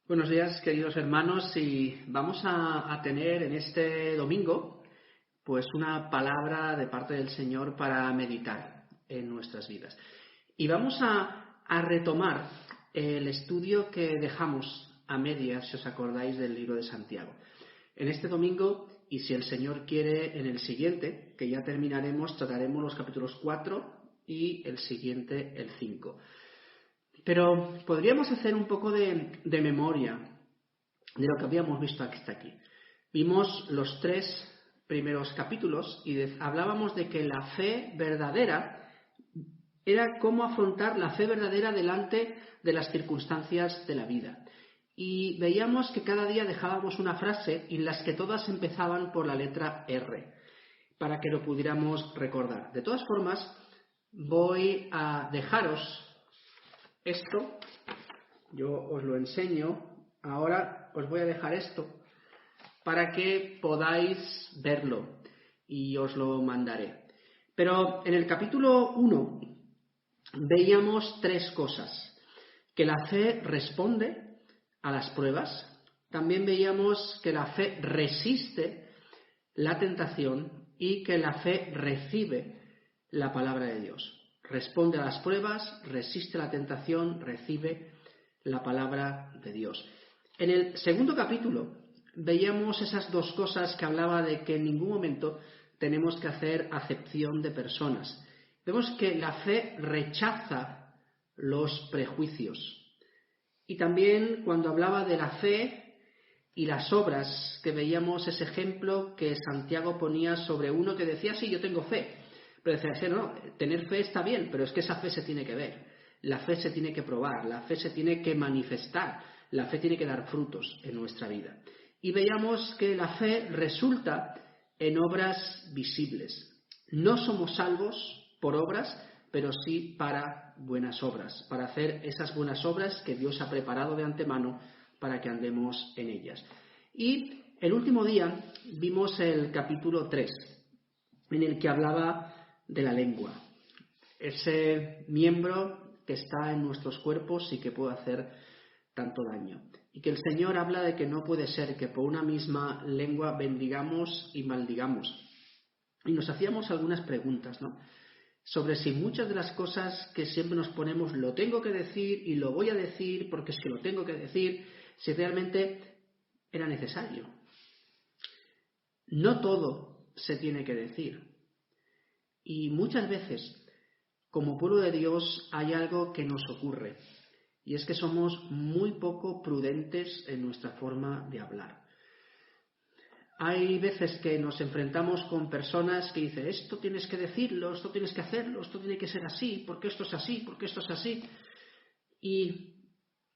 Buenos días, queridos hermanos, y vamos a tener en este domingo pues una palabra de parte del Señor para meditar en nuestras vidas. Y vamos a retomar el estudio que dejamos a medias, si os acordáis, del libro de Santiago. En este domingo, y si el Señor quiere, en el siguiente, que ya terminaremos, trataremos los capítulos 4 y el siguiente, el 5. Pero podríamos hacer un poco de memoria de lo que habíamos visto hasta aquí. Vimos los 3 primeros capítulos y hablábamos de que la fe verdadera era cómo afrontar la fe verdadera delante de las circunstancias de la vida. Y veíamos que cada día dejábamos una frase en las que todas empezaban por la letra R, para que lo pudiéramos recordar. De todas formas, voy a dejaros esto, yo os lo enseño, ahora os voy a dejar esto para que podáis verlo y os lo mandaré. Pero en el capítulo 1 veíamos 3 cosas: que la fe responde a las pruebas, también veíamos que la fe resiste la tentación y que la fe recibe la palabra de Dios. Responde a las pruebas, resiste la tentación, recibe la palabra de Dios. En el segundo capítulo veíamos esas 2 cosas que hablaba de que en ningún momento tenemos que hacer acepción de personas. Vemos que la fe rechaza los prejuicios. Y también cuando hablaba de la fe y las obras, que veíamos ese ejemplo que Santiago ponía sobre uno que decía: sí, yo tengo fe. Pero decía: no, tener fe está bien, pero es que esa fe se tiene que ver, la fe se tiene que probar, la fe se tiene que manifestar, la fe tiene que dar frutos en nuestra vida. Y veíamos que la fe resulta en obras visibles. No somos salvos por obras, pero sí para buenas obras, para hacer esas buenas obras que Dios ha preparado de antemano para que andemos en ellas. Y el último día vimos el capítulo 3, en el que hablaba de la lengua, ese miembro que está en nuestros cuerpos y que puede hacer tanto daño. Y que el Señor habla de que no puede ser que por una misma lengua bendigamos y maldigamos. Y nos hacíamos algunas preguntas, ¿no?, sobre si muchas de las cosas que siempre nos ponemos, lo tengo que decir y lo voy a decir porque es que lo tengo que decir, si realmente era necesario. No todo se tiene que decir. Y muchas veces, como pueblo de Dios, hay algo que nos ocurre, y es que somos muy poco prudentes en nuestra forma de hablar. Hay veces que nos enfrentamos con personas que dicen: esto tienes que decirlo, esto tienes que hacerlo, esto tiene que ser así, porque esto es así, porque esto es así. Y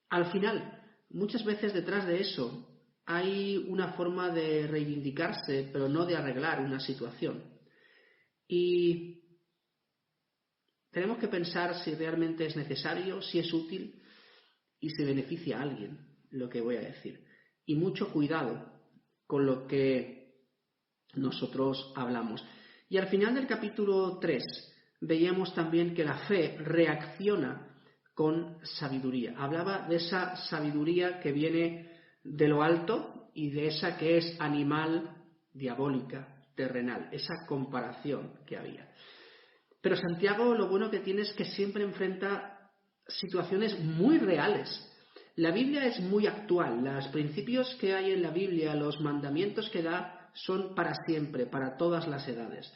al final, muchas veces detrás de eso hay una forma de reivindicarse, pero no de arreglar una situación. Y tenemos que pensar si realmente es necesario, si es útil y si beneficia a alguien lo que voy a decir. Y mucho cuidado con lo que nosotros hablamos. Y al final del capítulo 3 veíamos también que la fe reacciona con sabiduría. Hablaba de esa sabiduría que viene de lo alto y de esa que es animal, diabólica, terrenal, esa comparación que había. Pero Santiago lo bueno que tiene es que siempre enfrenta situaciones muy reales. La Biblia es muy actual. Los principios que hay en la Biblia, los mandamientos que da, son para siempre, para todas las edades.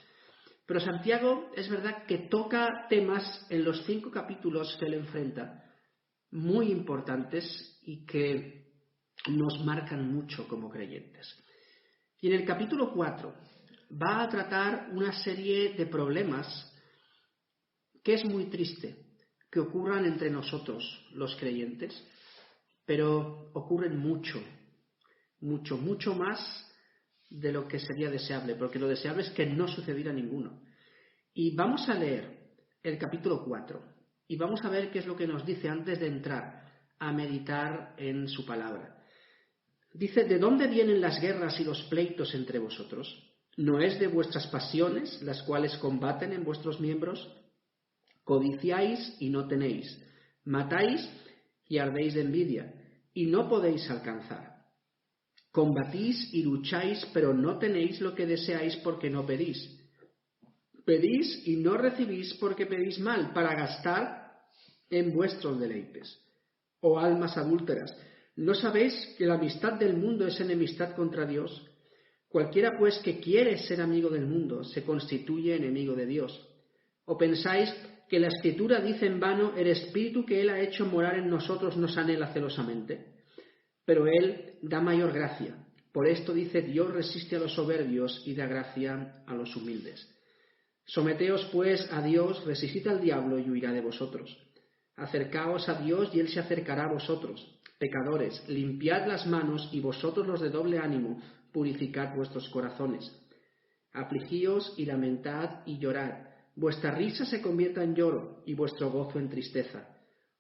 Pero Santiago es verdad que toca temas en los 5 capítulos que él enfrenta, muy importantes y que nos marcan mucho como creyentes. Y en el capítulo 4 va a tratar una serie de problemas que es muy triste que ocurran entre nosotros, los creyentes, pero ocurren mucho más de lo que sería deseable, porque lo deseable es que no sucediera ninguno. Y vamos a leer el capítulo 4 y vamos a ver qué es lo que nos dice antes de entrar a meditar en su palabra. Dice: ¿de dónde vienen las guerras y los pleitos entre vosotros? ¿No es de vuestras pasiones las cuales combaten en vuestros miembros? Codiciáis y no tenéis, matáis y ardéis de envidia, y no podéis alcanzar. Combatís y lucháis, pero no tenéis lo que deseáis porque no pedís. Pedís y no recibís porque pedís mal, para gastar en vuestros deleites. Oh almas adúlteras, ¿no sabéis que la amistad del mundo es enemistad contra Dios? Cualquiera pues que quiere ser amigo del mundo se constituye enemigo de Dios. ¿O pensáis que la Escritura dice en vano, el Espíritu que Él ha hecho morar en nosotros nos anhela celosamente? Pero Él da mayor gracia. Por esto dice, Dios resiste a los soberbios y da gracia a los humildes. Someteos pues a Dios, resistid al diablo y huirá de vosotros. Acercaos a Dios y Él se acercará a vosotros. Pecadores, limpiad las manos y vosotros los de doble ánimo, purificad vuestros corazones. Afligíos y lamentad y llorad. Vuestra risa se convierta en lloro y vuestro gozo en tristeza.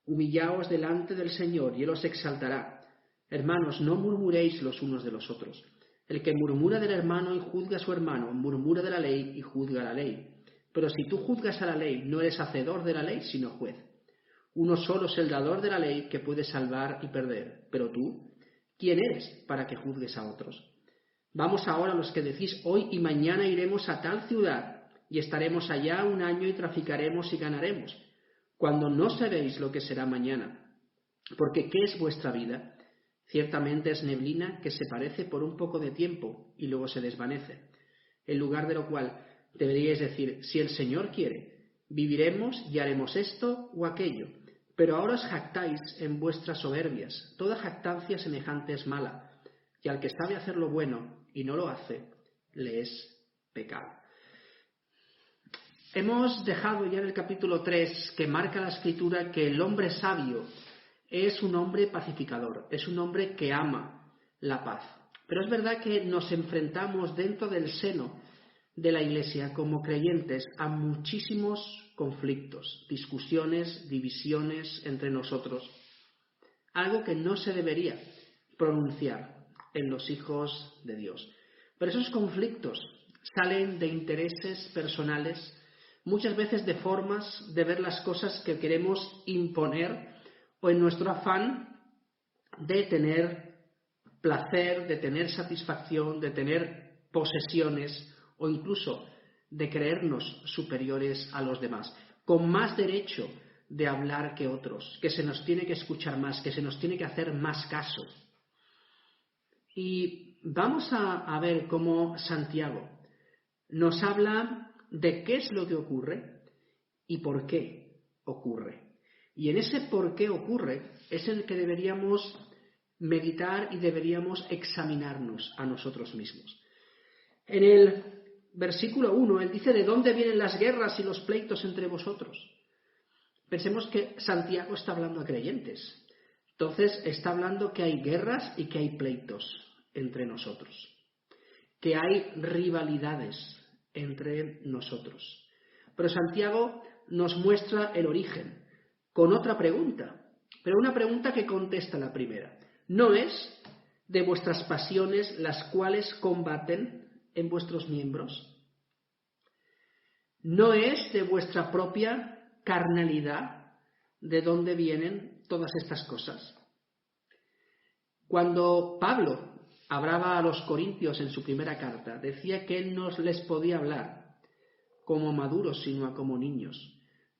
Humillaos delante del Señor y Él os exaltará. Hermanos, no murmuréis los unos de los otros. El que murmura del hermano y juzga a su hermano, murmura de la ley y juzga la ley. Pero si tú juzgas a la ley, no eres hacedor de la ley, sino juez. Uno solo es el dador de la ley que puede salvar y perder. Pero tú, ¿quién eres para que juzgues a otros? Vamos ahora los que decís, hoy y mañana iremos a tal ciudad y estaremos allá un año y traficaremos y ganaremos, cuando no sabéis lo que será mañana. Porque ¿qué es vuestra vida? Ciertamente es neblina que se parece por un poco de tiempo y luego se desvanece. En lugar de lo cual deberíais decir, si el Señor quiere, viviremos y haremos esto o aquello. Pero ahora os jactáis en vuestras soberbias. Toda jactancia semejante es mala, y al que sabe hacer lo bueno y no lo hace, le es pecado. Hemos dejado ya en el capítulo 3 que marca la Escritura que el hombre sabio es un hombre pacificador, es un hombre que ama la paz. Pero es verdad que nos enfrentamos dentro del seno de la Iglesia como creyentes a muchísimos conflictos, discusiones, divisiones entre nosotros. Algo que no se debería pronunciar en los hijos de Dios. Pero esos conflictos salen de intereses personales, muchas veces de formas de ver las cosas que queremos imponer o en nuestro afán de tener placer, de tener satisfacción, de tener posesiones o incluso de creernos superiores a los demás, con más derecho de hablar que otros, que se nos tiene que escuchar más, que se nos tiene que hacer más caso. Y vamos a ver cómo Santiago nos habla de qué es lo que ocurre y por qué ocurre. Y en ese por qué ocurre es el que deberíamos meditar y deberíamos examinarnos a nosotros mismos. En el versículo 1, él dice, ¿de dónde vienen las guerras y los pleitos entre vosotros? Pensemos que Santiago está hablando a creyentes. Entonces está hablando que hay guerras y que hay pleitos entre nosotros, que hay rivalidades entre nosotros. Pero Santiago nos muestra el origen con otra pregunta, pero una pregunta que contesta la primera. ¿No es de vuestras pasiones las cuales combaten en vuestros miembros? ¿No es de vuestra propia carnalidad de dónde vienen todas estas cosas? Cuando Pablo hablaba a los corintios en su primera carta, decía que él no les podía hablar como maduros, sino como niños,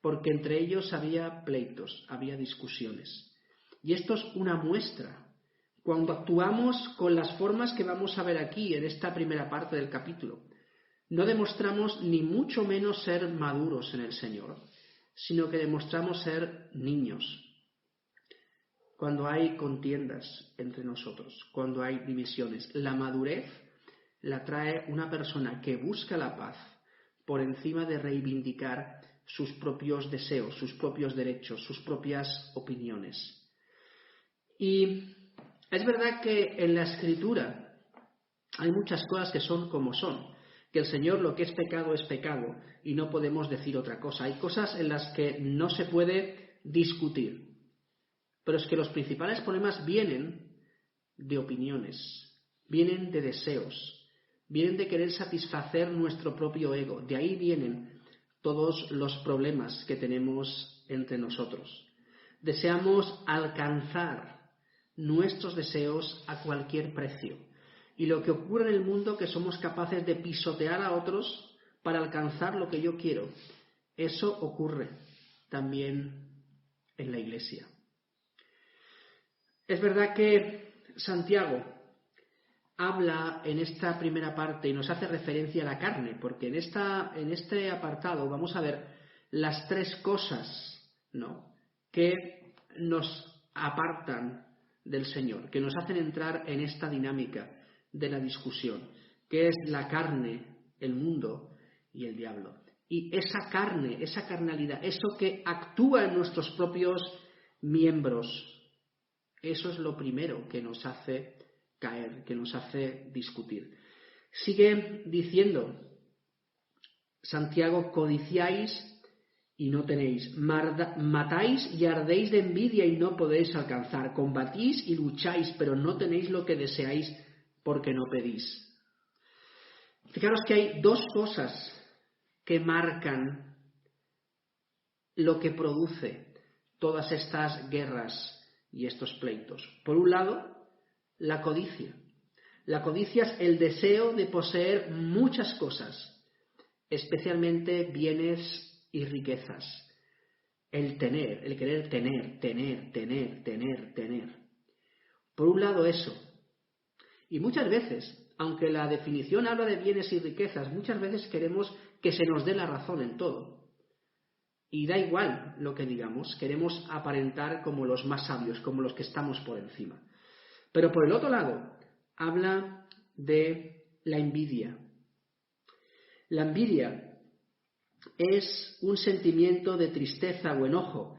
porque entre ellos había pleitos, había discusiones. Y esto es una muestra. Cuando actuamos con las formas que vamos a ver aquí en esta primera parte del capítulo, no demostramos ni mucho menos ser maduros en el Señor, sino que demostramos ser niños. Cuando hay contiendas entre nosotros, cuando hay divisiones, la madurez la trae una persona que busca la paz por encima de reivindicar sus propios deseos, sus propios derechos, sus propias opiniones. Y es verdad que en la Escritura hay muchas cosas que son como son, que el Señor lo que es pecado y no podemos decir otra cosa. Hay cosas en las que no se puede discutir. Pero es que los principales problemas vienen de opiniones, vienen de deseos, vienen de querer satisfacer nuestro propio ego. De ahí vienen todos los problemas que tenemos entre nosotros. Deseamos alcanzar nuestros deseos a cualquier precio. Y lo que ocurre en el mundo, que somos capaces de pisotear a otros para alcanzar lo que yo quiero, eso ocurre también en la Iglesia. Es verdad que Santiago habla en esta primera parte y nos hace referencia a la carne, porque en este apartado vamos a ver las tres cosas, ¿no?, que nos apartan del Señor, que nos hacen entrar en esta dinámica de la discusión, que es la carne, el mundo y el diablo. Y esa carne, esa carnalidad, eso que actúa en nuestros propios miembros, eso es lo primero que nos hace caer, que nos hace discutir. Sigue diciendo Santiago: codiciáis y no tenéis, matáis y ardéis de envidia y no podéis alcanzar, combatís y lucháis, pero no tenéis lo que deseáis porque no pedís. Fijaros que hay dos cosas que marcan lo que produce todas estas guerras y estos pleitos. Por un lado, la codicia. La codicia es el deseo de poseer muchas cosas, especialmente bienes y riquezas. El tener, el querer tener. Por un lado eso. Y muchas veces, aunque la definición habla de bienes y riquezas, muchas veces queremos que se nos dé la razón en todo. Y da igual lo que digamos, queremos aparentar como los más sabios, como los que estamos por encima. Pero por el otro lado, habla de la envidia. La envidia es un sentimiento de tristeza o enojo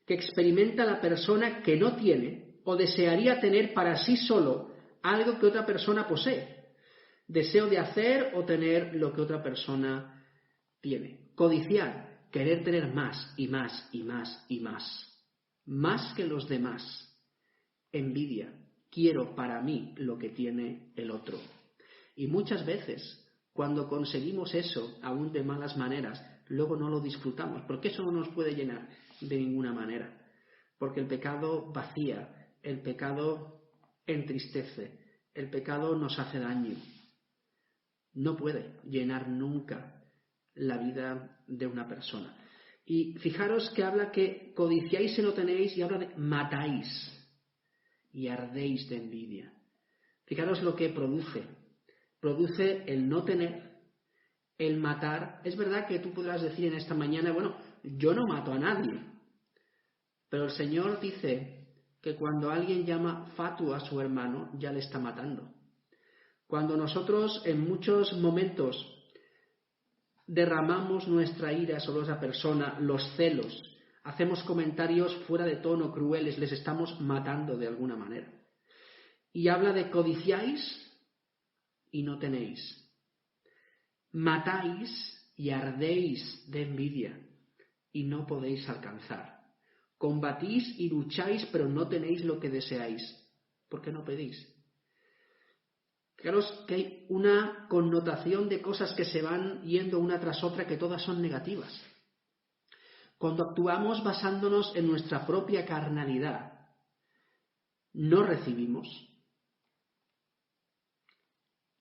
que experimenta la persona que no tiene o desearía tener para sí solo algo que otra persona posee. Deseo de hacer o tener lo que otra persona tiene. Codiciar, querer tener más y más y más y más. Más que los demás. Envidia, quiero para mí lo que tiene el otro. Y muchas veces, cuando conseguimos eso, aún de malas maneras, luego no lo disfrutamos, porque eso no nos puede llenar de ninguna manera. Porque el pecado vacía, el pecado entristece, el pecado nos hace daño. No puede llenar nunca la vida de una persona. Y fijaros que habla que codiciáis y no tenéis, y habla de matáis y ardéis de envidia. Fijaros lo que produce. Produce el no tener, el matar. Es verdad que tú podrás decir en esta mañana, bueno, yo no mato a nadie. Pero el Señor dice que cuando alguien llama fatu a su hermano, ya le está matando. Cuando nosotros en muchos momentos derramamos nuestra ira sobre esa persona, los celos, hacemos comentarios fuera de tono, crueles, les estamos matando de alguna manera. Y habla de codiciáis y no tenéis. Matáis y ardéis de envidia y no podéis alcanzar. Combatís y lucháis, pero no tenéis lo que deseáis. ¿Por qué no pedís? Fijaros que hay una connotación de cosas que se van yendo una tras otra, que todas son negativas. Cuando actuamos basándonos en nuestra propia carnalidad, no recibimos.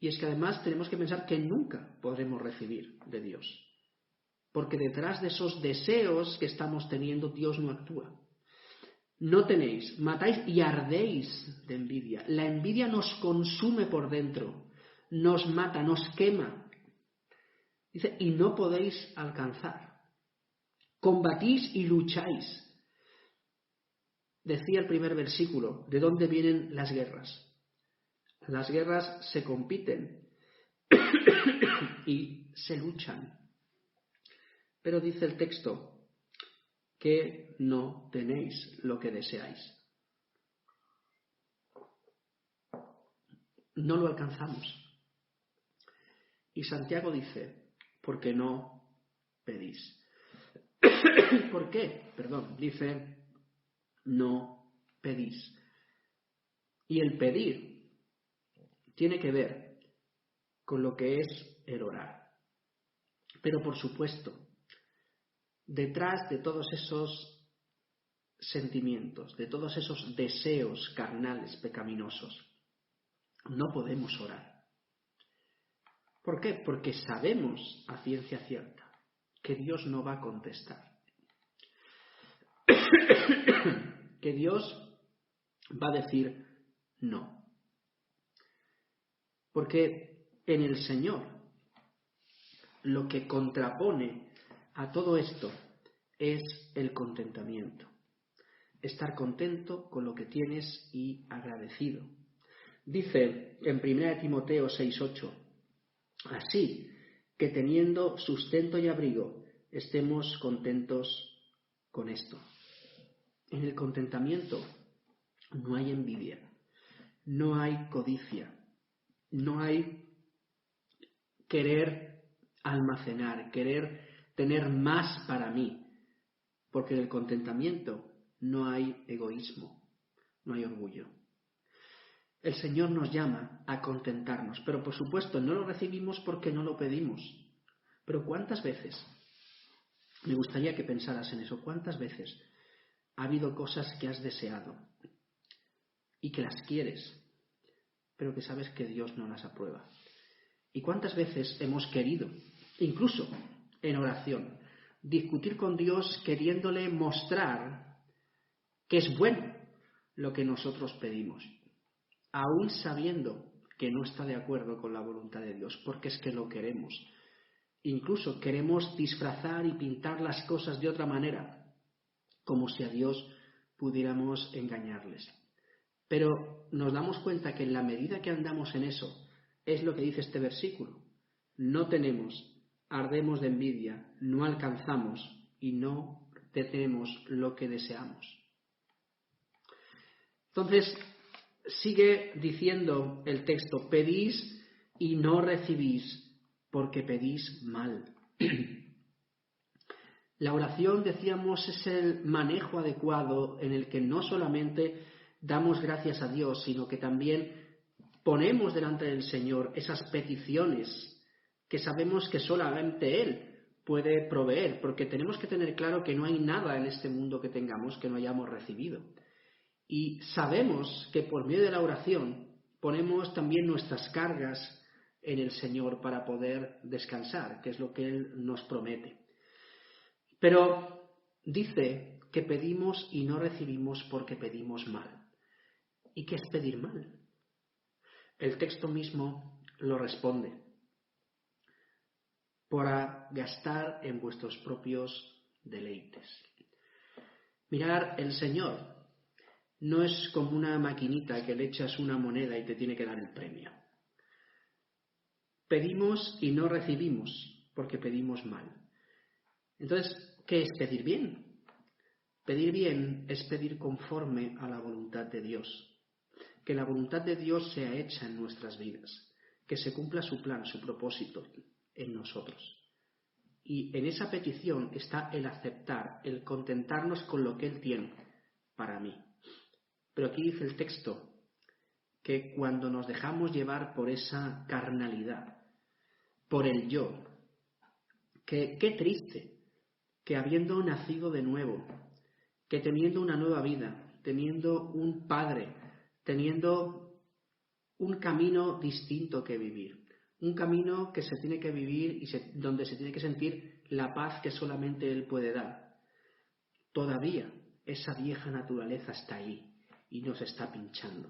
Y es que además tenemos que pensar que nunca podremos recibir de Dios. Porque detrás de esos deseos que estamos teniendo, Dios no actúa. No tenéis, matáis y ardéis de envidia. La envidia nos consume por dentro, nos mata, nos quema. Dice, y no podéis alcanzar. Combatís y lucháis. Decía el primer versículo, ¿de dónde vienen las guerras? Las guerras se compiten y se luchan. Pero dice el texto que no tenéis lo que deseáis. No lo alcanzamos. Y Santiago dice, porque no pedís. ¿Por qué? Dice, no pedís. Y el pedir tiene que ver con lo que es el orar. Pero por supuesto, detrás de todos esos sentimientos, de todos esos deseos carnales pecaminosos, no podemos orar. ¿Por qué? Porque sabemos a ciencia cierta que Dios no va a contestar. Que Dios va a decir no. Porque en el Señor lo que contrapone a todo esto es el contentamiento. Estar contento con lo que tienes y agradecido. Dice en 1 Timoteo 6:8, así que teniendo sustento y abrigo, estemos contentos con esto. En el contentamiento no hay envidia, no hay codicia, no hay querer almacenar, querer tener más para mí, porque en el contentamiento no hay egoísmo, no hay orgullo. El Señor nos llama a contentarnos, pero por supuesto no lo recibimos porque no lo pedimos. Pero ¿cuántas veces? Me gustaría que pensaras en eso. ¿Cuántas veces ha habido cosas que has deseado y que las quieres, pero que sabes que Dios no las aprueba? ¿Y cuántas veces hemos querido, incluso en oración, discutir con Dios queriéndole mostrar que es bueno lo que nosotros pedimos, aún sabiendo que no está de acuerdo con la voluntad de Dios, porque es que lo queremos? Incluso queremos disfrazar y pintar las cosas de otra manera, como si a Dios pudiéramos engañarles. Pero nos damos cuenta que en la medida que andamos en eso, es lo que dice este versículo. No tenemos, ardemos de envidia, no alcanzamos y no tenemos lo que deseamos. Entonces, sigue diciendo el texto, pedís y no recibís, porque pedís mal. La oración, decíamos, es el manejo adecuado en el que no solamente damos gracias a Dios, sino que también ponemos delante del Señor esas peticiones que sabemos que solamente Él puede proveer, porque tenemos que tener claro que no hay nada en este mundo que tengamos que no hayamos recibido. Y sabemos que por medio de la oración ponemos también nuestras cargas en el Señor para poder descansar, que es lo que Él nos promete. Pero dice que pedimos y no recibimos porque pedimos mal. ¿Y qué es pedir mal? El texto mismo lo responde. Para gastar en vuestros propios deleites. Mirar, el Señor no es como una maquinita que le echas una moneda y te tiene que dar el premio. Pedimos y no recibimos porque pedimos mal. Entonces, ¿qué es pedir bien? Pedir bien es pedir conforme a la voluntad de Dios. Que la voluntad de Dios sea hecha en nuestras vidas. Que se cumpla su plan, su propósito en nosotros. Y en esa petición está el aceptar, el contentarnos con lo que Él tiene para mí. Pero aquí dice el texto que cuando nos dejamos llevar por esa carnalidad, por el yo, que qué triste que habiendo nacido de nuevo, que teniendo una nueva vida, teniendo un padre, teniendo un camino distinto que vivir, un camino que se tiene que vivir y donde se tiene que sentir la paz que solamente Él puede dar, todavía esa vieja naturaleza está ahí y nos está pinchando.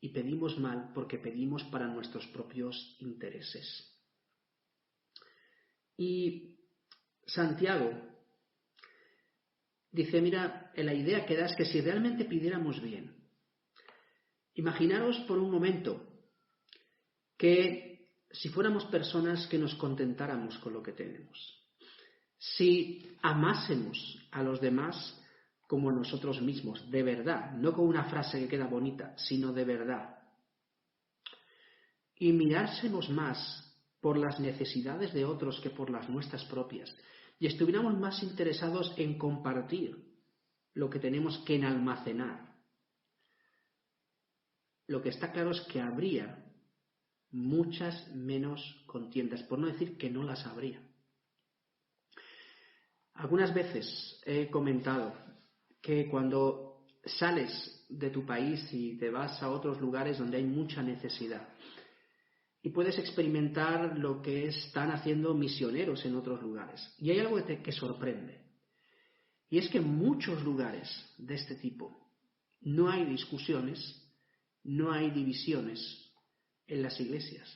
Y pedimos mal porque pedimos para nuestros propios intereses. Y Santiago dice, mira, la idea que da es que si realmente pidiéramos bien, imaginaros por un momento que si fuéramos personas que nos contentáramos con lo que tenemos, si amásemos a los demás como a nosotros mismos, de verdad, no con una frase que queda bonita, sino de verdad, y mirásemos más por las necesidades de otros que por las nuestras propias, y estuviéramos más interesados en compartir lo que tenemos que en almacenar. Lo que está claro es que habría muchas menos contiendas, por no decir que no las habría. Algunas veces he comentado que cuando sales de tu país y te vas a otros lugares donde hay mucha necesidad y puedes experimentar lo que están haciendo misioneros en otros lugares. Y hay algo que sorprende. Y es que en muchos lugares de este tipo no hay discusiones, no hay divisiones en las iglesias.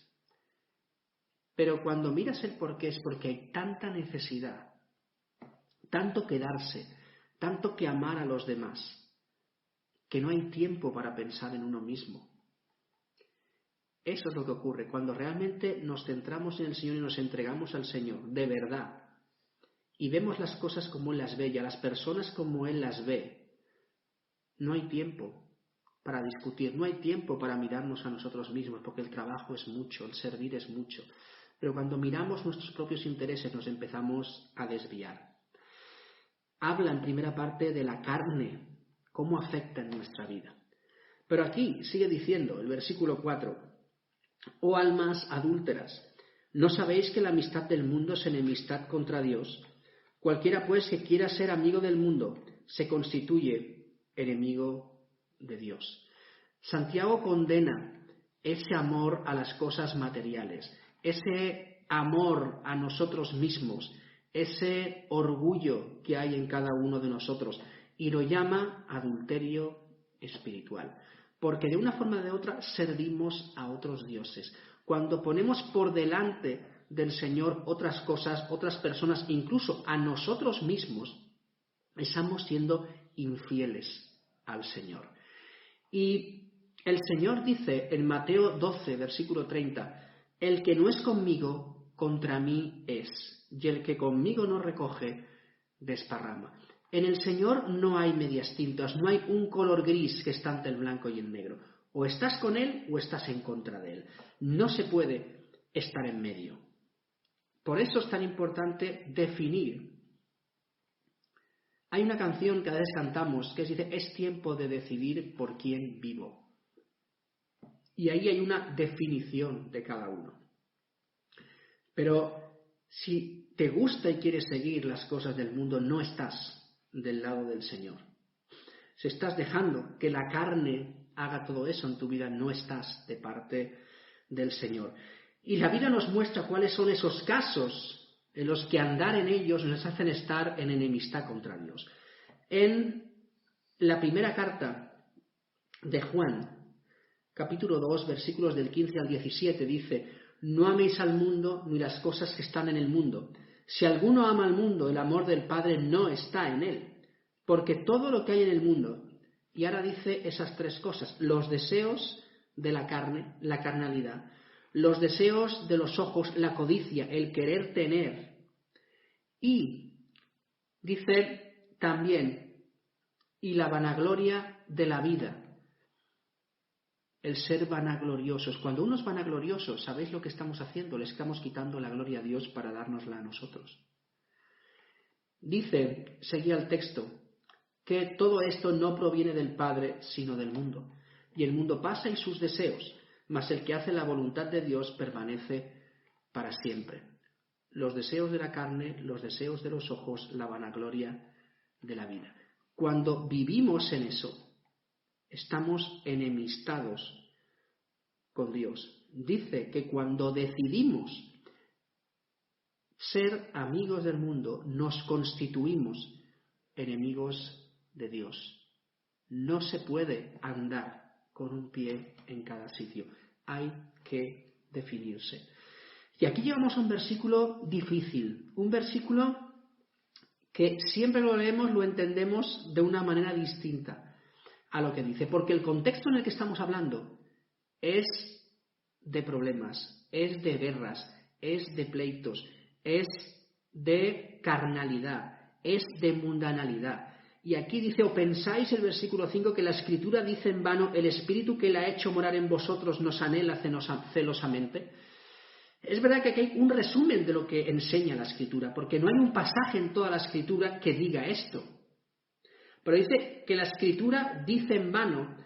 Pero cuando miras el porqué es porque hay tanta necesidad, tanto que darse, tanto que amar a los demás, que no hay tiempo para pensar en uno mismo. Eso es lo que ocurre cuando realmente nos centramos en el Señor y nos entregamos al Señor, de verdad, y vemos las cosas como Él las ve y a las personas como Él las ve. No hay tiempo para discutir, no hay tiempo para mirarnos a nosotros mismos, porque el trabajo es mucho, el servir es mucho. Pero cuando miramos nuestros propios intereses nos empezamos a desviar. Habla en primera parte de la carne, cómo afecta en nuestra vida. Pero aquí sigue diciendo, el versículo 4, «Oh almas adúlteras, ¿no sabéis que la amistad del mundo es enemistad contra Dios? Cualquiera pues que quiera ser amigo del mundo se constituye enemigo de Dios». Santiago condena ese amor a las cosas materiales, ese amor a nosotros mismos, ese orgullo que hay en cada uno de nosotros, y lo llama adulterio espiritual. Porque de una forma o de otra servimos a otros dioses. Cuando ponemos por delante del Señor otras cosas, otras personas, incluso a nosotros mismos, estamos siendo infieles al Señor. Y el Señor dice en Mateo 12, versículo 30, «El que no es conmigo, contra mí es, y el que conmigo no recoge, desparrama». En el Señor no hay medias tintas, no hay un color gris que está entre el blanco y el negro. O estás con Él o estás en contra de Él. No se puede estar en medio. Por eso es tan importante definir. Hay una canción que a veces cantamos que dice, «Es tiempo de decidir por quién vivo». Y ahí hay una definición de cada uno. Pero si te gusta y quieres seguir las cosas del mundo, no estás del lado del Señor. Si estás dejando que la carne haga todo eso en tu vida, no estás de parte del Señor. Y la Biblia nos muestra cuáles son esos casos en los que andar en ellos nos hacen estar en enemistad contra Dios. En la primera carta de Juan, capítulo 2, versículos del 15 al 17, dice, «No améis al mundo ni las cosas que están en el mundo. Si alguno ama al mundo, el amor del Padre no está en él. Porque todo lo que hay en el mundo», y ahora dice esas tres cosas, los deseos de la carne, la carnalidad, los deseos de los ojos, la codicia, el querer tener, y dice también, y la vanagloria de la vida, el ser vanagloriosos. Cuando uno es vanaglorioso, ¿sabéis lo que estamos haciendo? Le estamos quitando la gloria a Dios para dárnosla a nosotros. Dice, seguía el texto, que todo esto no proviene del Padre, sino del mundo. Y el mundo pasa y sus deseos, mas el que hace la voluntad de Dios permanece para siempre. Los deseos de la carne, los deseos de los ojos, la vanagloria de la vida. Cuando vivimos en eso, estamos enemistados con Dios. Dice que cuando decidimos ser amigos del mundo, nos constituimos enemigos de Dios. No se puede andar con un pie en cada sitio. Hay que definirse. Y aquí llegamos a un versículo difícil, un versículo que siempre lo leemos, lo entendemos de una manera distinta a lo que dice, porque el contexto en el que estamos hablando es de problemas, es de guerras, es de pleitos, es de carnalidad, es de mundanalidad. Y aquí dice, o pensáis, el versículo 5, que la Escritura dice en vano, el Espíritu que la ha hecho morar en vosotros nos anhela celosamente. Es verdad que aquí hay un resumen de lo que enseña la Escritura, porque no hay un pasaje en toda la Escritura que diga esto. Pero dice que la Escritura dice en vano,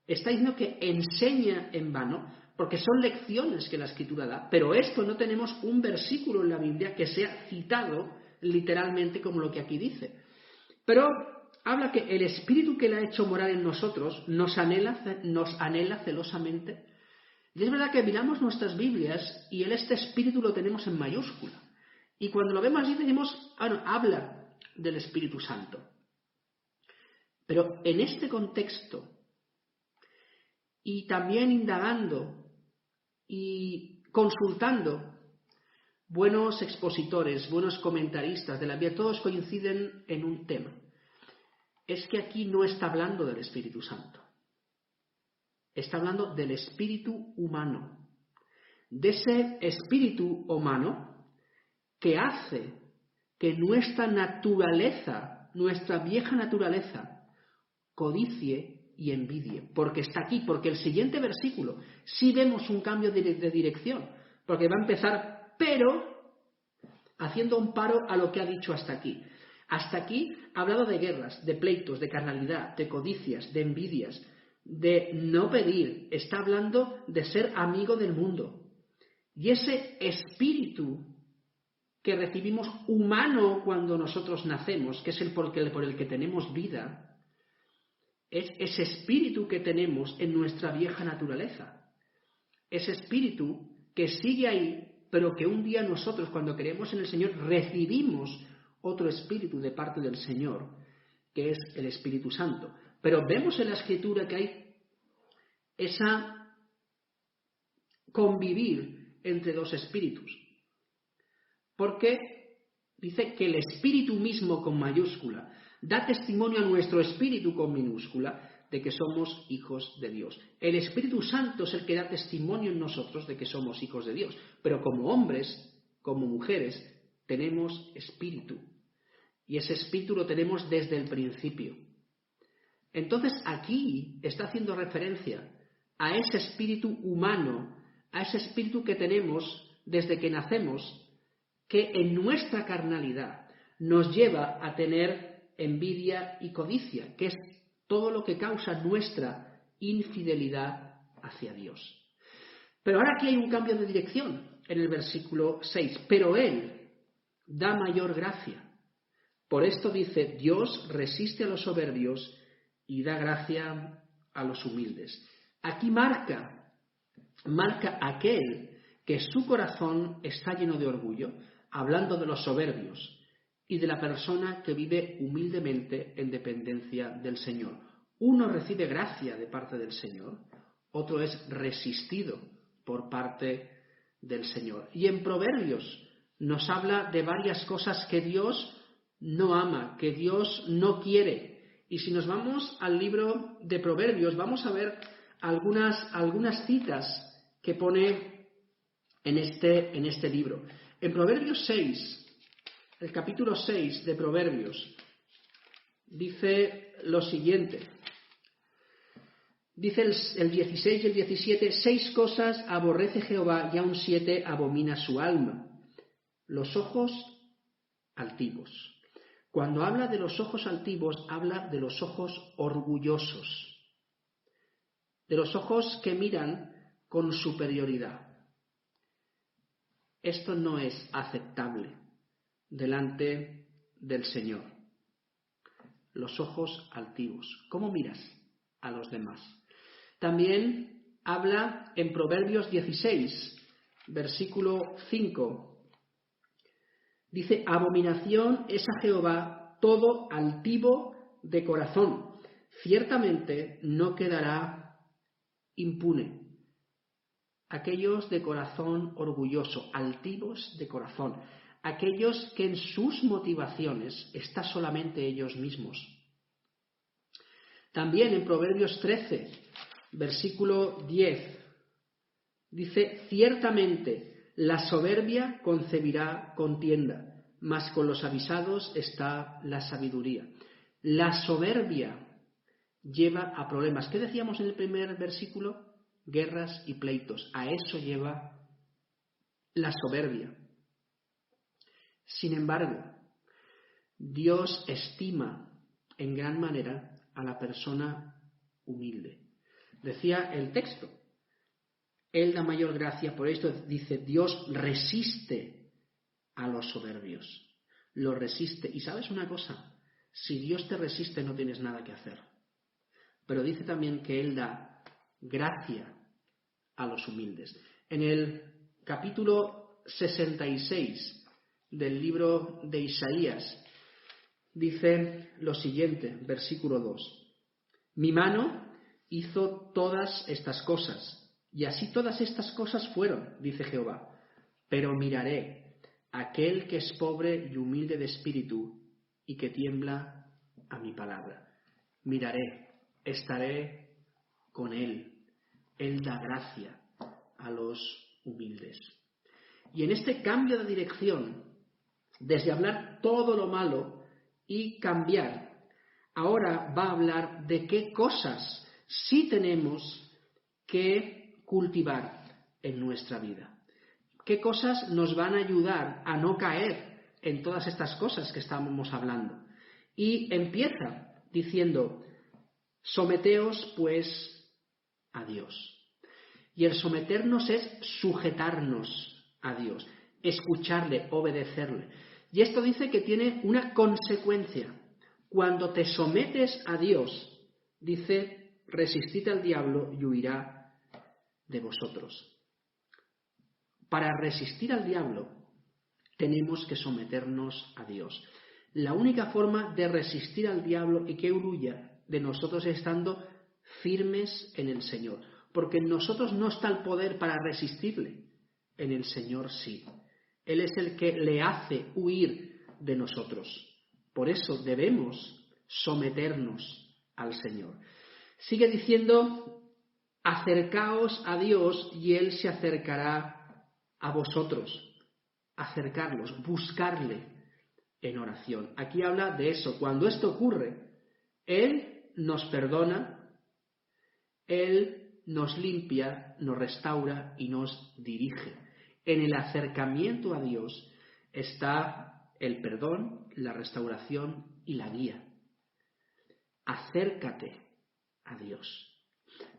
está diciendo que enseña en vano, porque son lecciones que la Escritura da, pero esto no tenemos un versículo en la Biblia que sea citado literalmente como lo que aquí dice. Pero habla que el Espíritu que Él ha hecho morar en nosotros nos anhela celosamente. Y es verdad que miramos nuestras Biblias y este Espíritu lo tenemos en mayúscula. Y cuando lo vemos así decimos, habla del Espíritu Santo. Pero en este contexto, y también indagando y consultando buenos expositores, buenos comentaristas de la Biblia, todos coinciden en un tema. Es que aquí no está hablando del Espíritu Santo. Está hablando del espíritu humano. De ese espíritu humano que hace que nuestra naturaleza, nuestra vieja naturaleza, codicie y envidie. Porque está aquí, porque el siguiente versículo sí vemos un cambio de dirección. Porque va a empezar, pero haciendo un paro a lo que ha dicho hasta aquí. Hasta aquí ha hablado de guerras, de pleitos, de carnalidad, de codicias, de envidias, de no pedir. Está hablando de ser amigo del mundo. Y ese espíritu que recibimos humano cuando nosotros nacemos, que es el por el que tenemos vida, es ese espíritu que tenemos en nuestra vieja naturaleza. Ese espíritu que sigue ahí, pero que un día nosotros, cuando creemos en el Señor, recibimos otro espíritu de parte del Señor, que es el Espíritu Santo. Pero vemos en la Escritura que hay esa convivir entre dos espíritus. Porque dice que el Espíritu mismo con mayúscula da testimonio a nuestro espíritu con minúscula de que somos hijos de Dios. El Espíritu Santo es el que da testimonio en nosotros de que somos hijos de Dios. Pero como hombres, como mujeres, tenemos espíritu. Y ese espíritu lo tenemos desde el principio. Entonces aquí está haciendo referencia a ese espíritu humano, a ese espíritu que tenemos desde que nacemos, que en nuestra carnalidad nos lleva a tener envidia y codicia, que es todo lo que causa nuestra infidelidad hacia Dios. Pero ahora aquí hay un cambio de dirección en el versículo 6. Pero Él da mayor gracia. Por esto dice, Dios resiste a los soberbios y da gracia a los humildes. Aquí marca aquel que su corazón está lleno de orgullo, hablando de los soberbios y de la persona que vive humildemente en dependencia del Señor. Uno recibe gracia de parte del Señor, otro es resistido por parte del Señor. Y en Proverbios nos habla de varias cosas que Dios no ama, que Dios no quiere. Y si nos vamos al libro de Proverbios, vamos a ver algunas citas que pone en este libro. En Proverbios 6, el capítulo 6 de Proverbios, dice lo siguiente. Dice el 16 y el 17, 6 cosas aborrece Jehová y aun 7 abomina su alma. Los ojos altivos. Cuando habla de los ojos altivos, habla de los ojos orgullosos, de los ojos que miran con superioridad. Esto no es aceptable delante del Señor. Los ojos altivos. ¿Cómo miras a los demás? También habla en Proverbios 16, versículo 5. Dice, abominación es a Jehová todo altivo de corazón. Ciertamente no quedará impune. Aquellos de corazón orgulloso, altivos de corazón. Aquellos que en sus motivaciones está solamente ellos mismos. También en Proverbios 13, versículo 10, dice, ciertamente la soberbia concebirá contienda, mas con los avisados está la sabiduría. La soberbia lleva a problemas. ¿Qué decíamos en el primer versículo? Guerras y pleitos. A eso lleva la soberbia. Sin embargo, Dios estima en gran manera a la persona humilde. Decía el texto, Él da mayor gracia, por esto dice, Dios resiste a los soberbios. Los resiste. Y ¿sabes una cosa? Si Dios te resiste, no tienes nada que hacer. Pero dice también que Él da gracia a los humildes. En el capítulo 66 del libro de Isaías dice lo siguiente, versículo 2. Mi mano hizo todas estas cosas, y así todas estas cosas fueron, dice Jehová. Pero miraré a aquel que es pobre y humilde de espíritu y que tiembla a mi palabra. Miraré, estaré con él. Él da gracia a los humildes. Y en este cambio de dirección, desde hablar todo lo malo y cambiar, ahora va a hablar de qué cosas sí tenemos que cultivar en nuestra vida. ¿Qué cosas nos van a ayudar a no caer en todas estas cosas que estábamos hablando? Y empieza diciendo, someteos pues a Dios. Y el someternos es sujetarnos a Dios, escucharle, obedecerle. Y esto dice que tiene una consecuencia. Cuando te sometes a Dios, dice, resistid al diablo y huirá de vosotros. Para resistir al diablo tenemos que someternos a Dios. La única forma de resistir al diablo y que huya de nosotros es estando firmes en el Señor, porque en nosotros no está el poder para resistirle, en el Señor sí. Él es el que le hace huir de nosotros. Por eso debemos someternos al Señor. Sigue diciendo, acercaos a Dios y Él se acercará a vosotros. Acercarlos, buscarle en oración. Aquí habla de eso. Cuando esto ocurre, Él nos perdona, Él nos limpia, nos restaura y nos dirige. En el acercamiento a Dios está el perdón, la restauración y la guía. Acércate a Dios.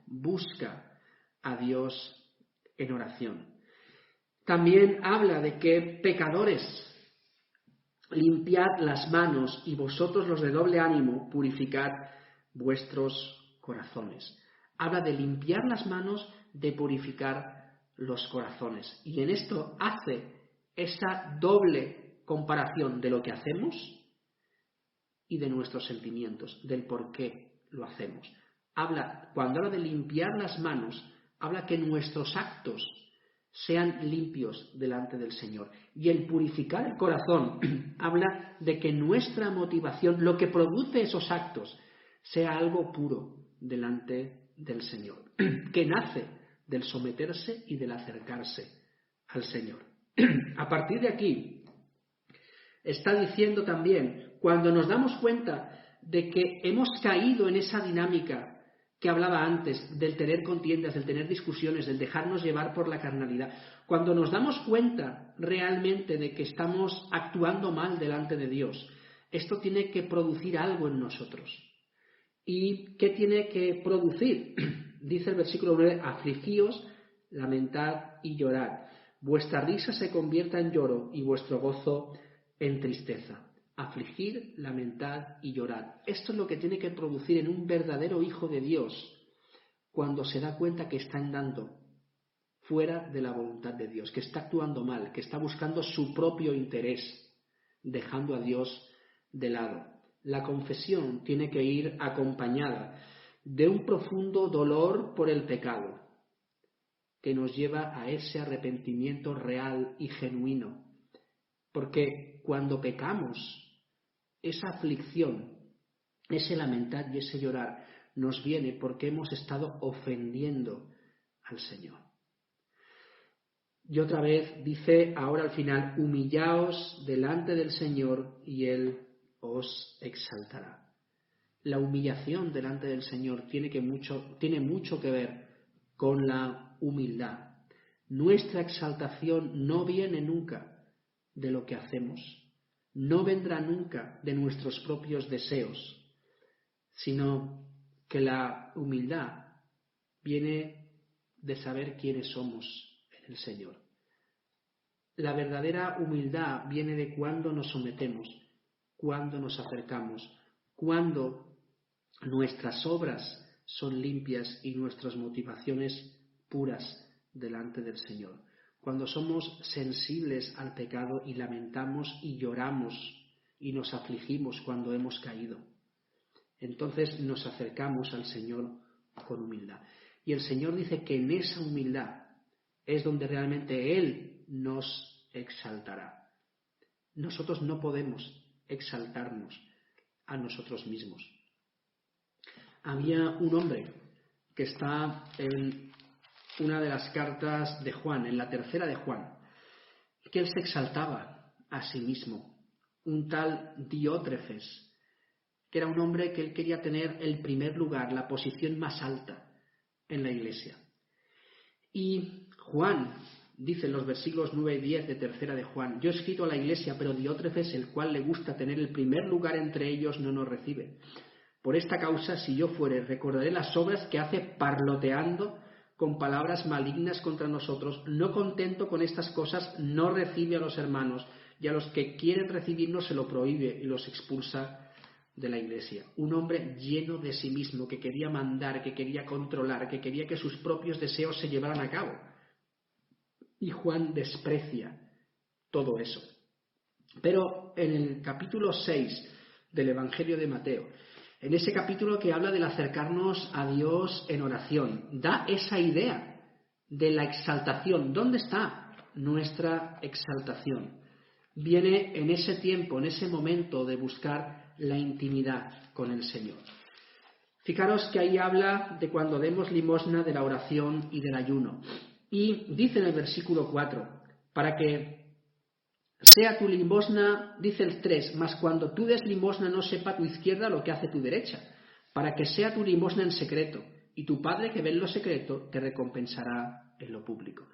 Busca a Dios en oración. También habla de que pecadores, limpiad las manos y vosotros los de doble ánimo, purificad vuestros corazones. Habla de limpiar las manos, de purificar los corazones. Y en esto hace esa doble comparación de lo que hacemos y de nuestros sentimientos, del por qué lo hacemos. Cuando habla de limpiar las manos, habla que nuestros actos sean limpios delante del Señor. Y el purificar el corazón habla de que nuestra motivación, lo que produce esos actos, sea algo puro delante del Señor, que nace del someterse y del acercarse al Señor. A partir de aquí, está diciendo también, cuando nos damos cuenta de que hemos caído en esa dinámica que hablaba antes, del tener contiendas, del tener discusiones, del dejarnos llevar por la carnalidad, cuando nos damos cuenta realmente de que estamos actuando mal delante de Dios, esto tiene que producir algo en nosotros. ¿Y qué tiene que producir? Dice el versículo 9, afligíos, lamentad y llorad. Vuestra risa se convierta en lloro y vuestro gozo en tristeza. Afligir, lamentad y llorar. Esto es lo que tiene que producir en un verdadero hijo de Dios cuando se da cuenta que está andando fuera de la voluntad de Dios, que está actuando mal, que está buscando su propio interés, dejando a Dios de lado. La confesión tiene que ir acompañada de un profundo dolor por el pecado, que nos lleva a ese arrepentimiento real y genuino. Porque cuando pecamos, esa aflicción, ese lamentar y ese llorar nos viene porque hemos estado ofendiendo al Señor. Y otra vez dice ahora al final, humillaos delante del Señor y Él os exaltará. La humillación delante del Señor tiene mucho que ver con la humildad. Nuestra exaltación no viene nunca de lo que hacemos, no vendrá nunca de nuestros propios deseos, sino que la humildad viene de saber quiénes somos en el Señor. La verdadera humildad viene de cuando nos sometemos, cuando nos acercamos, cuando nuestras obras son limpias y nuestras motivaciones puras delante del Señor. Cuando somos sensibles al pecado y lamentamos y lloramos y nos afligimos cuando hemos caído. Entonces nos acercamos al Señor con humildad. Y el Señor dice que en esa humildad es donde realmente Él nos exaltará. Nosotros no podemos exaltarnos a nosotros mismos. Había un hombre que está en una de las cartas de Juan, en la tercera de Juan, que él se exaltaba a sí mismo, un tal Diótrefes, que era un hombre que él quería tener el primer lugar, la posición más alta en la iglesia. Y Juan dice en los versículos 9 y 10 de tercera de Juan: yo he escrito a la iglesia, pero Diótrefes, el cual le gusta tener el primer lugar entre ellos, no nos recibe. Por esta causa, si yo fuere, recordaré las obras que hace parloteando con palabras malignas contra nosotros. No contento con estas cosas, no recibe a los hermanos, y a los que quieren recibirnos se lo prohíbe y los expulsa de la iglesia. Un hombre lleno de sí mismo, que quería mandar, que quería controlar, que quería que sus propios deseos se llevaran a cabo. Y Juan desprecia todo eso. Pero en el capítulo 6 del Evangelio de Mateo, en ese capítulo que habla del acercarnos a Dios en oración, da esa idea de la exaltación. ¿Dónde está nuestra exaltación? Viene en ese tiempo, en ese momento de buscar la intimidad con el Señor. Fijaros que ahí habla de cuando demos limosna, de la oración y del ayuno. Y dice en el versículo 4, para que sea tu limosna, dice el 3, mas cuando tú des limosna no sepa tu izquierda lo que hace tu derecha, para que sea tu limosna en secreto, y tu Padre que ve en lo secreto te recompensará en lo público.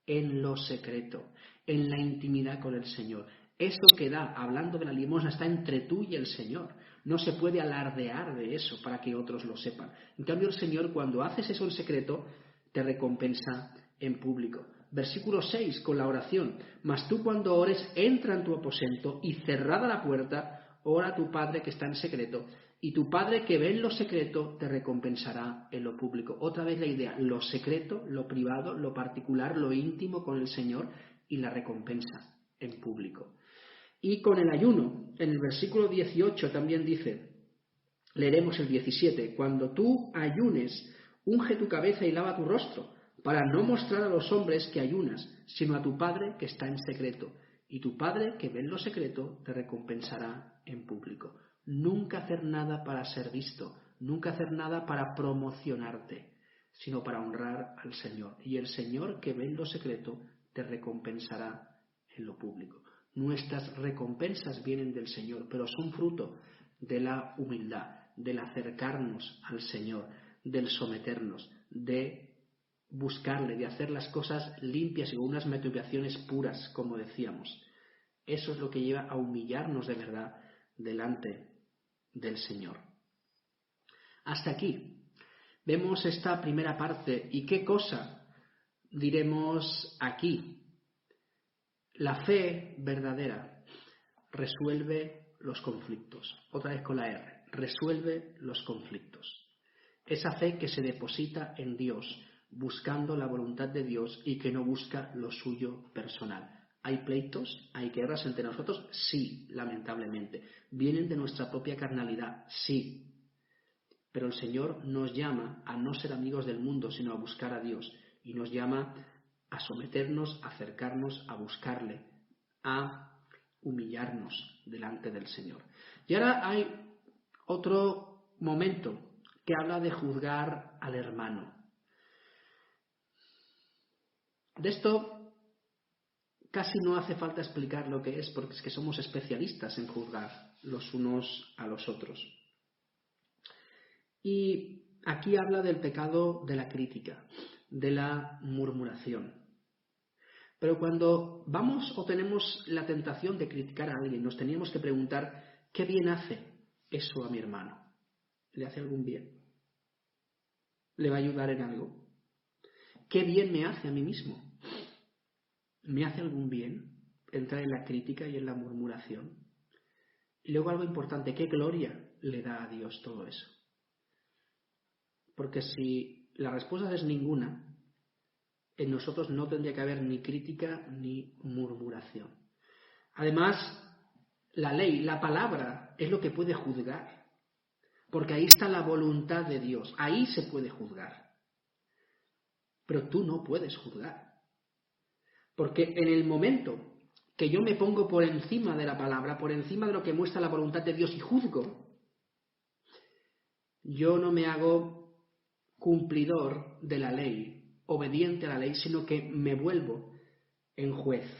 En lo secreto, en la intimidad con el Señor. Eso que da, hablando de la limosna, está entre tú y el Señor. No se puede alardear de eso para que otros lo sepan. En cambio, el Señor, cuando haces eso en secreto, te recompensa en público. Versículo 6, con la oración. Mas tú cuando ores, entra en tu aposento y cerrada la puerta, ora a tu Padre que está en secreto, y tu Padre que ve en lo secreto te recompensará en lo público. Otra vez la idea, lo secreto, lo privado, lo particular, lo íntimo con el Señor y la recompensa en público. Y con el ayuno, en el versículo 18 también dice, leeremos el 17, cuando tú ayunes, unge tu cabeza y lava tu rostro, para no mostrar a los hombres que ayunas, sino a tu Padre que está en secreto, y tu Padre que ve en lo secreto te recompensará en público. Nunca hacer nada para ser visto, nunca hacer nada para promocionarte, sino para honrar al Señor. Y el Señor que ve en lo secreto te recompensará en lo público. Nuestras recompensas vienen del Señor, pero son fruto de la humildad, del acercarnos al Señor, del someternos, de buscarle, de hacer las cosas limpias y con unas motivaciones puras, como decíamos. Eso es lo que lleva a humillarnos de verdad delante del Señor. Hasta aquí vemos esta primera parte. ¿Y qué cosa diremos aquí? La fe verdadera resuelve los conflictos. Otra vez con la R. Resuelve los conflictos. Esa fe que se deposita en Dios, buscando la voluntad de Dios y que no busca lo suyo personal. ¿Hay pleitos? ¿Hay guerras entre nosotros? Sí, lamentablemente. ¿Vienen de nuestra propia carnalidad? Sí. Pero el Señor nos llama a no ser amigos del mundo, sino a buscar a Dios. Y nos llama a someternos, a acercarnos, a buscarle, a humillarnos delante del Señor. Y ahora hay otro momento que habla de juzgar al hermano. De esto casi no hace falta explicar lo que es, porque es que somos especialistas en juzgar los unos a los otros. Y aquí habla del pecado de la crítica, de la murmuración. Pero cuando vamos o tenemos la tentación de criticar a alguien, nos teníamos que preguntar, ¿qué bien hace eso a mi hermano? ¿Le hace algún bien? ¿Le va a ayudar en algo? ¿Qué bien me hace a mí mismo? ¿Me hace algún bien entrar en la crítica y en la murmuración? Y luego algo importante, ¿qué gloria le da a Dios todo eso? Porque si la respuesta es ninguna, en nosotros no tendría que haber ni crítica ni murmuración. Además, la ley, la palabra, es lo que puede juzgar. Porque ahí está la voluntad de Dios. Ahí se puede juzgar. Pero tú no puedes juzgar. Porque en el momento que yo me pongo por encima de la palabra, por encima de lo que muestra la voluntad de Dios y juzgo, yo no me hago cumplidor de la ley, obediente a la ley, sino que me vuelvo en juez.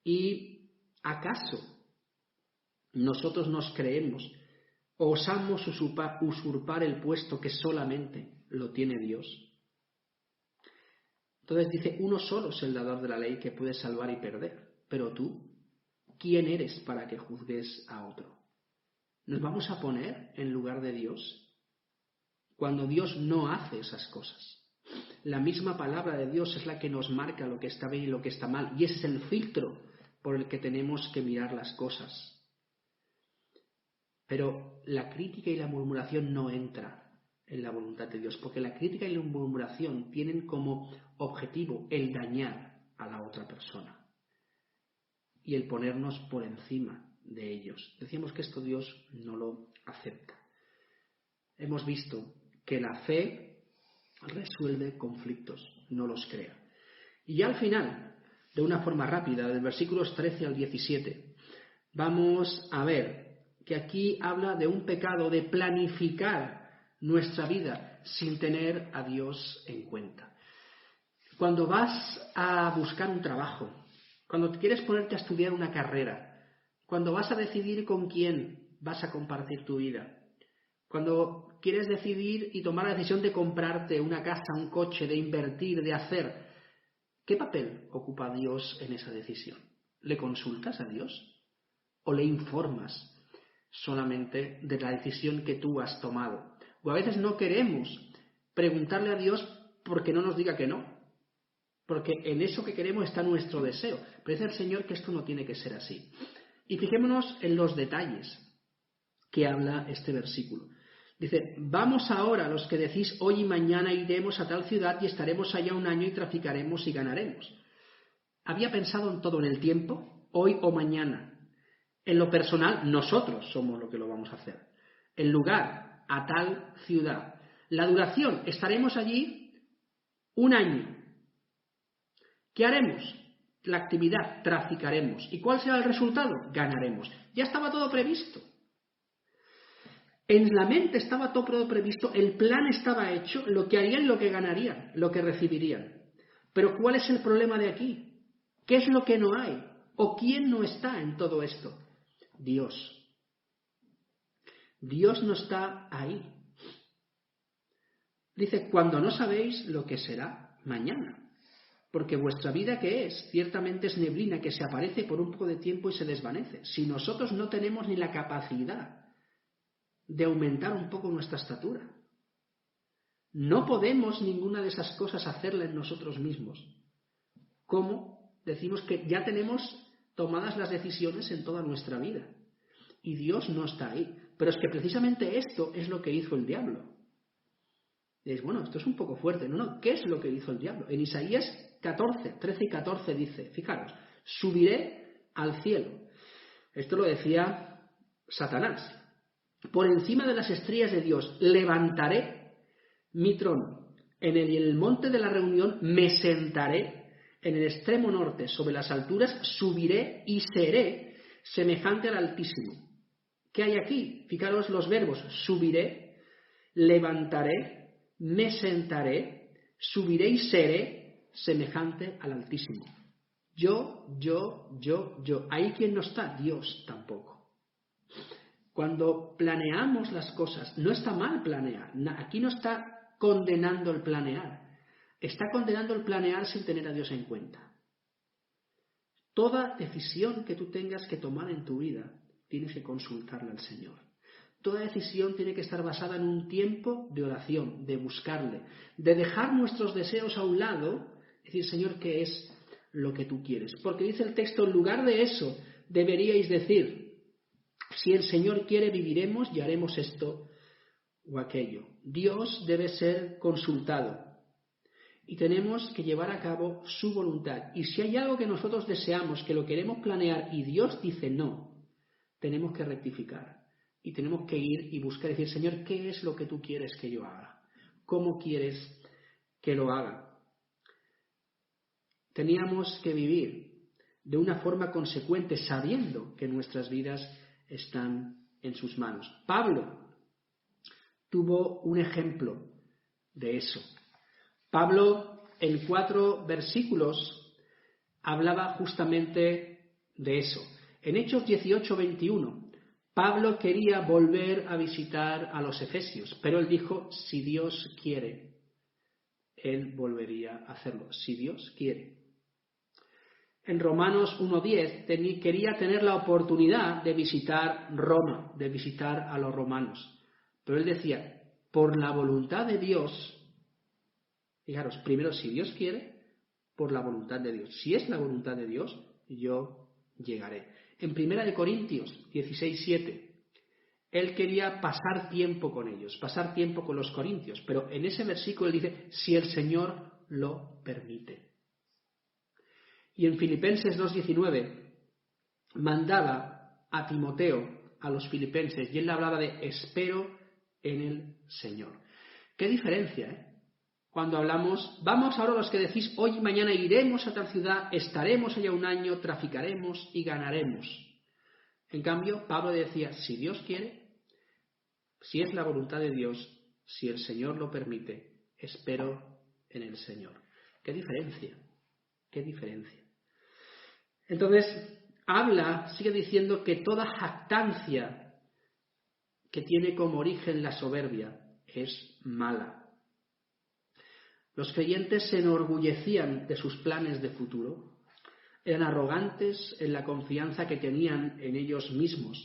¿Y acaso nosotros nos creemos, osamos usurpar el puesto que solamente lo tiene Dios? Entonces dice, uno solo es el dador de la ley que puede salvar y perder. Pero tú, ¿quién eres para que juzgues a otro? ¿Nos vamos a poner en lugar de Dios? Cuando Dios no hace esas cosas. La misma palabra de Dios es la que nos marca lo que está bien y lo que está mal. Y ese es el filtro por el que tenemos que mirar las cosas. Pero la crítica y la murmuración no entra en la voluntad de Dios, porque la crítica y la murmuración tienen como objetivo el dañar a la otra persona y el ponernos por encima de ellos. Decíamos que esto Dios no lo acepta. Hemos visto que la fe resuelve conflictos, no los crea. Y ya al final, de una forma rápida, del versículos 13 al 17, vamos a ver que aquí habla de un pecado de planificar nuestra vida sin tener a Dios en cuenta. Cuando vas a buscar un trabajo, cuando quieres ponerte a estudiar una carrera, cuando vas a decidir con quién vas a compartir tu vida, cuando quieres decidir y tomar la decisión de comprarte una casa, un coche, de invertir, de hacer, ¿qué papel ocupa Dios en esa decisión? ¿Le consultas a Dios? ¿O le informas solamente de la decisión que tú has tomado? O a veces no queremos preguntarle a Dios porque no nos diga que no, porque en eso que queremos está nuestro deseo. Pero dice el Señor que esto no tiene que ser así. Y fijémonos en los detalles que habla este versículo. Dice, vamos ahora los que decís hoy y mañana iremos a tal ciudad y estaremos allá un año y traficaremos y ganaremos. Había pensado en todo, en el tiempo, hoy o mañana. En lo personal, nosotros somos los que lo vamos a hacer. El lugar, a tal ciudad. La duración, estaremos allí un año. ¿Qué haremos? La actividad, traficaremos. ¿Y cuál será el resultado? Ganaremos. Ya estaba todo previsto. En la mente estaba todo previsto, el plan estaba hecho, lo que harían, lo que ganarían, lo que recibirían. Pero ¿cuál es el problema de aquí? ¿Qué es lo que no hay? ¿O quién no está en todo esto? Dios. Dios no está ahí. Dice, cuando no sabéis lo que será mañana. Porque vuestra vida, ¿qué es? Ciertamente es neblina que se aparece por un poco de tiempo y se desvanece. Si nosotros no tenemos ni la capacidad de aumentar un poco nuestra estatura, no podemos ninguna de esas cosas hacerla en nosotros mismos. ¿Cómo? Decimos que ya tenemos tomadas las decisiones en toda nuestra vida. Y Dios no está ahí. Pero es que precisamente esto es lo que hizo el diablo. Y es, bueno, esto es un poco fuerte. No, ¿qué es lo que hizo el diablo? En Isaías 14, 13 y 14 dice, fijaros, subiré al cielo. Esto lo decía Satanás. Por encima de las estrellas de Dios levantaré mi trono. En el monte de la reunión me sentaré. En el extremo norte, sobre las alturas, subiré y seré semejante al Altísimo. ¿Qué hay aquí? Fijaros los verbos. Subiré, levantaré, me sentaré, subiré y seré semejante al Altísimo. Yo. ¿Ahí quién no está? Dios tampoco. Cuando planeamos las cosas, no está mal planear. Aquí no está condenando el planear. Está condenando el planear sin tener a Dios en cuenta. Toda decisión que tú tengas que tomar en tu vida, tienes que consultarla al Señor. Toda decisión tiene que estar basada en un tiempo de oración, de buscarle, de dejar nuestros deseos a un lado, decir, Señor, ¿qué es lo que tú quieres? Porque dice el texto, en lugar de eso, deberíais decir, Si el Señor quiere, viviremos y haremos esto o aquello. Dios debe ser consultado y tenemos que llevar a cabo su voluntad. Y si hay algo que nosotros deseamos, que lo queremos planear y Dios dice no, tenemos que rectificar y tenemos que ir y buscar y decir, Señor, ¿qué es lo que tú quieres que yo haga? ¿Cómo quieres que lo haga? Teníamos que vivir de una forma consecuente, sabiendo que nuestras vidas están en sus manos. Pablo tuvo un ejemplo de eso. Pablo, en 4 versículos, hablaba justamente de eso. En Hechos 18:21, Pablo quería volver a visitar a los efesios, pero él dijo, si Dios quiere, él volvería a hacerlo, si Dios quiere. En Romanos 1:10 quería tener la oportunidad de visitar Roma, de visitar a los romanos. Pero él decía, por la voluntad de Dios, fijaros, primero si Dios quiere, por la voluntad de Dios. Si es la voluntad de Dios, yo llegaré. En 1 Corintios 16:7, él quería pasar tiempo con ellos, pasar tiempo con los corintios, pero en ese versículo él dice, si el Señor lo permite. Y en Filipenses 2:19 mandaba a Timoteo a los filipenses y él hablaba de espero en el Señor. ¡Qué diferencia, eh! Cuando hablamos, vamos ahora los que decís, hoy y mañana iremos a tal ciudad, estaremos allá un año, traficaremos y ganaremos. En cambio, Pablo decía, si Dios quiere, si es la voluntad de Dios, si el Señor lo permite, espero en el Señor. ¡Qué diferencia! ¡Qué diferencia! Entonces, sigue diciendo que toda jactancia que tiene como origen la soberbia es mala. Los creyentes se enorgullecían de sus planes de futuro, eran arrogantes en la confianza que tenían en ellos mismos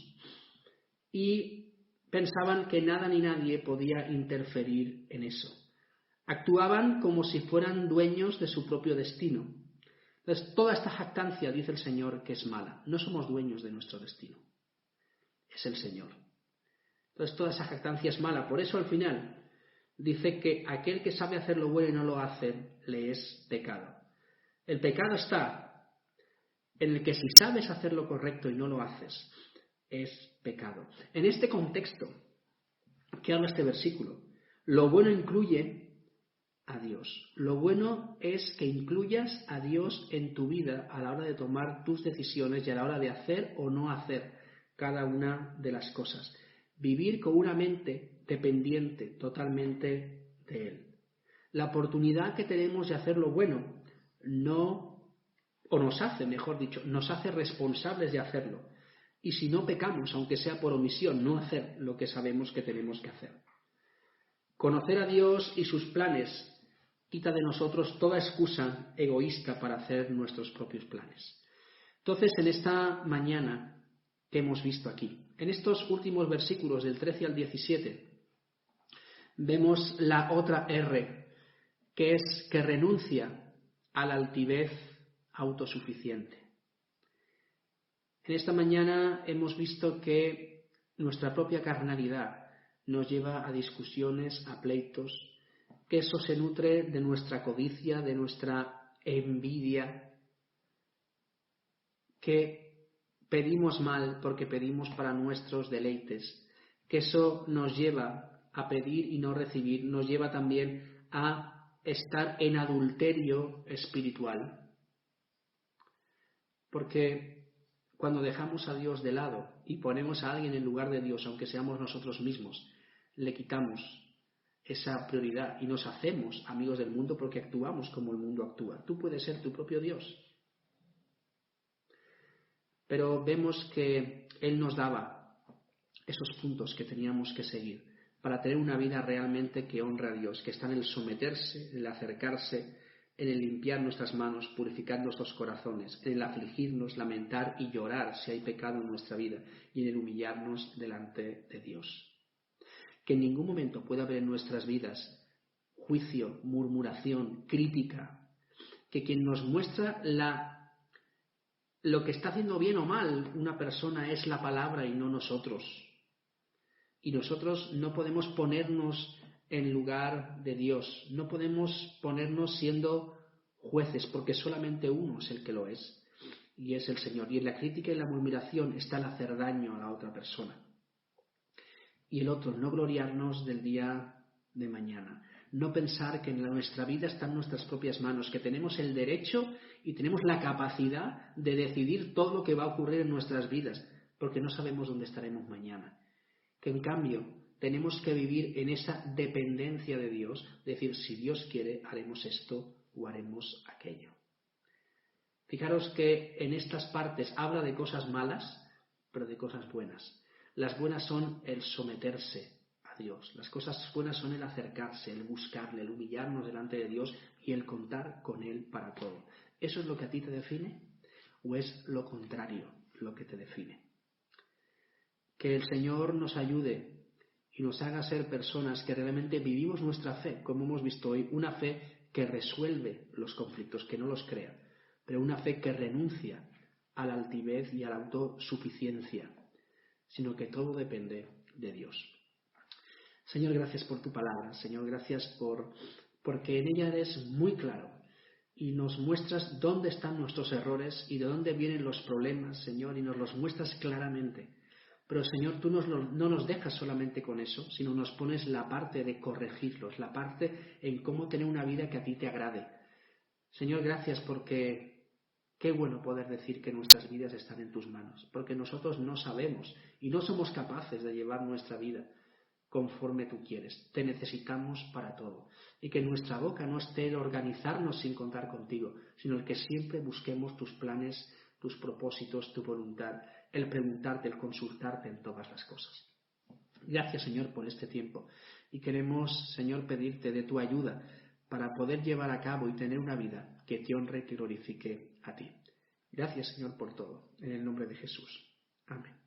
y pensaban que nada ni nadie podía interferir en eso. Actuaban como si fueran dueños de su propio destino. Entonces, toda esta jactancia, dice el Señor, que es mala. No somos dueños de nuestro destino. Es el Señor. Entonces, toda esa jactancia es mala. Por eso, al final, dice que aquel que sabe hacer lo bueno y no lo hace, le es pecado. El pecado está en el que si sabes hacer lo correcto y no lo haces, es pecado. En este contexto que habla este versículo, lo bueno incluye a Dios. Lo bueno es que incluyas a Dios en tu vida a la hora de tomar tus decisiones y a la hora de hacer o no hacer cada una de las cosas. Vivir con una mente dependiente totalmente de Él. La oportunidad que tenemos de hacer lo bueno nos hace responsables de hacerlo. Y si no pecamos, aunque sea por omisión, no hacer lo que sabemos que tenemos que hacer. Conocer a Dios y sus planes quita de nosotros toda excusa egoísta para hacer nuestros propios planes. Entonces, en esta mañana que hemos visto aquí, en estos últimos versículos del 13 al 17, vemos la otra R, que es que renuncia a la altivez autosuficiente. En esta mañana hemos visto que nuestra propia carnalidad nos lleva a discusiones, a pleitos, que eso se nutre de nuestra codicia, de nuestra envidia, que pedimos mal porque pedimos para nuestros deleites, que eso nos lleva a pedir y no recibir, nos lleva también a estar en adulterio espiritual. Porque cuando dejamos a Dios de lado y ponemos a alguien en lugar de Dios, aunque seamos nosotros mismos, le quitamos esa prioridad y nos hacemos amigos del mundo porque actuamos como el mundo actúa. Tú puedes ser tu propio Dios. Pero vemos que Él nos daba esos puntos que teníamos que seguir para tener una vida realmente que honra a Dios, que está en el someterse, en el acercarse, en el limpiar nuestras manos, purificar nuestros corazones, en el afligirnos, lamentar y llorar si hay pecado en nuestra vida y en el humillarnos delante de Dios. Que en ningún momento pueda haber en nuestras vidas juicio, murmuración, crítica, que quien nos muestra la lo que está haciendo bien o mal una persona es la palabra y no nosotros. Y nosotros no podemos ponernos en lugar de Dios, no podemos ponernos siendo jueces, porque solamente uno es el que lo es, y es el Señor. Y en la crítica y la murmuración está el hacer daño a la otra persona. Y el otro, no gloriarnos del día de mañana. No pensar que en nuestra vida están nuestras propias manos, que tenemos el derecho y tenemos la capacidad de decidir todo lo que va a ocurrir en nuestras vidas, porque no sabemos dónde estaremos mañana. Que en cambio tenemos que vivir en esa dependencia de Dios, decir, si Dios quiere, haremos esto o haremos aquello. Fijaros que en estas partes habla de cosas malas, pero de cosas buenas. Las buenas son el someterse a Dios. Las cosas buenas son el acercarse, el buscarle, el humillarnos delante de Dios y el contar con Él para todo. ¿Eso es lo que a ti te define? ¿O es lo contrario lo que te define? Que el Señor nos ayude y nos haga ser personas que realmente vivimos nuestra fe, como hemos visto hoy, una fe que resuelve los conflictos, que no los crea, pero una fe que renuncia a la altivez y a la autosuficiencia, sino que todo depende de Dios. Señor, gracias por tu palabra. Señor, gracias porque en ella eres muy claro y nos muestras dónde están nuestros errores y de dónde vienen los problemas, Señor, y nos los muestras claramente. Pero, Señor, tú no nos dejas solamente con eso, sino nos pones la parte de corregirlos, la parte en cómo tener una vida que a ti te agrade. Señor, gracias porque qué bueno poder decir que nuestras vidas están en tus manos, porque nosotros no sabemos y no somos capaces de llevar nuestra vida conforme tú quieres. Te necesitamos para todo. Y que nuestra boca no esté el organizarnos sin contar contigo, sino el que siempre busquemos tus planes, tus propósitos, tu voluntad, el preguntarte, el consultarte en todas las cosas. Gracias, Señor, por este tiempo. Y queremos, Señor, pedirte de tu ayuda para poder llevar a cabo y tener una vida que te honre y te glorifique a ti. Gracias, Señor, por todo. En el nombre de Jesús. Amén.